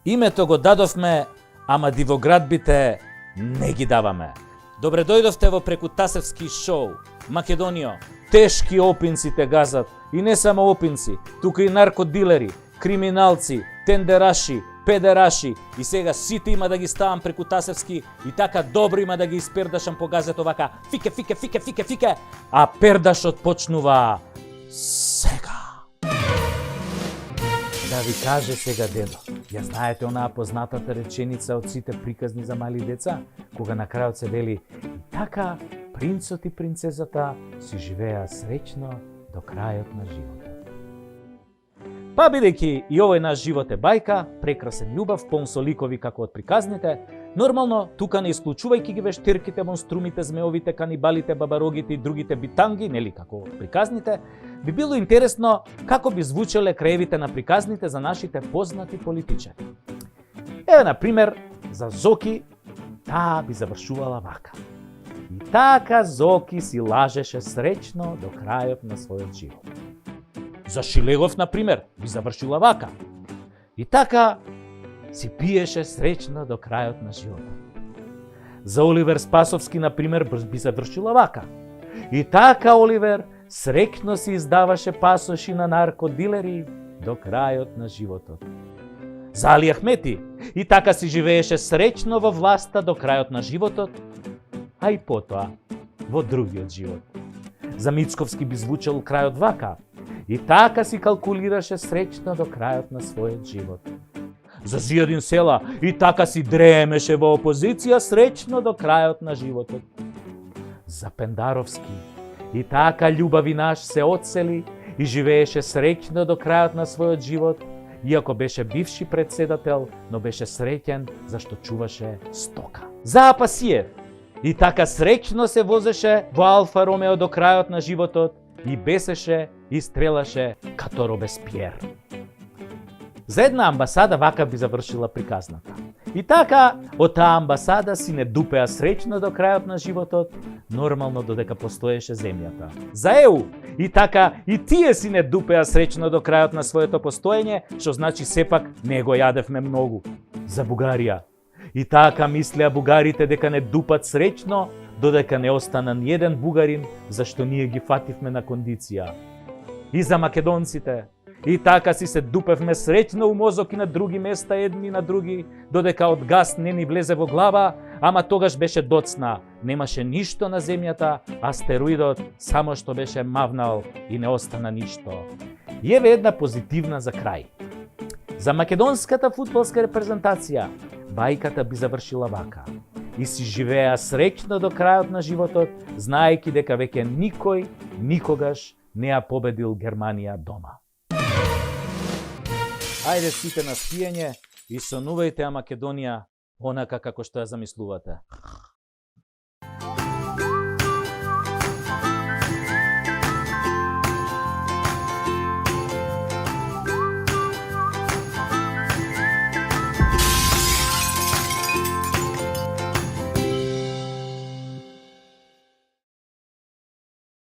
Името го дадовме, ама дивоградбите не ги даваме. Добре дојдовте во Прекутасевски шоу. Македонијо, тешки опинци те газат. И не само опинци, тука и наркодилери, криминалци, тендераши, педераши. И сега сите има да ги ставам Прекутасевски и така добро има да ги испердашам по газето вака. Фике, фике, фике, фике, фике. А пердашот почнува сега. Да ви каже сега дедо, ја знаете онаа познатата реченица од сите приказни за мали деца, кога на крајот се вели и така принцот и принцезата си живеа среќно до крајот на животот. Па бидејќи и овој наш живот е бајка, прекрасен љубав, полн со ликови како од приказните, нормално тука не исклучувајќи ги вештирките, монструмите, змеовите, канибалите, бабарогите и другите битанги, нели како од приказните, би било интересно како би звучеле краевите на приказните за нашите познати политичари. Еве, на пример, за Зоки, таа би завршувала вака. И така Зоки си лажеше среќно до крајот на својот живот. За Шилегов, на пример, би завршила вака. И така си пиеше среќно до крајот на животот. За Оливер Спасовски, на пример, би завршила вака. И така Оливер среќно си издаваше пасоши на наркодилери до крајот на животот. За Али Ахмети, и така си живееше среќно во власта до крајот на животот, а и потоа во другиот живот. За Мицковски би звучал крајот вака. И така си калкулираше среќно до крајот на својот живот. За Зијадин Села, и така си дремеше во опозиција среќно до крајот на животот. За Пендаровски, и така љубави наш се одсели и живееше среќно до крајот на својот живот, иако беше бивши председател, но беше среќен зашто чуваше стока. За Апасиев, и така среќно се возеше во Алфа Ромео до крајот на животот и бесеше и стрелаше като Робеспиер. За една амбасада вака би завршила приказната. И така, од таа амбасада си не дупеа среќно до крајот на животот, нормално додека постоеше земјата. За ЕУ, и така, и тие си не дупеа среќно до крајот на своето постоење, што значи сепак не го јадевме многу. За Бугарија, и така мислеа бугарите дека не дупат среќно, додека не остана ниеден бугарин, зашто ние ги фативме на кондиција. И за македонците, и така си се дупевме среќно у мозок и на други места едни на други, додека од газ не ни влезе во глава, ама тогаш беше доцна, немаше ништо на земјата, астероидот само што беше мавнал и не остана ништо. И еве една позитивна за крај. За македонската фудбалска репрезентација, бајката би завршила вака. И си живеа среќно до крајот на животот, знаејќи дека веќе никој никогаш не ја победил Германија дома. Ајде сите на спиење и сонувајте ја Македонија онака како што ја замислувате.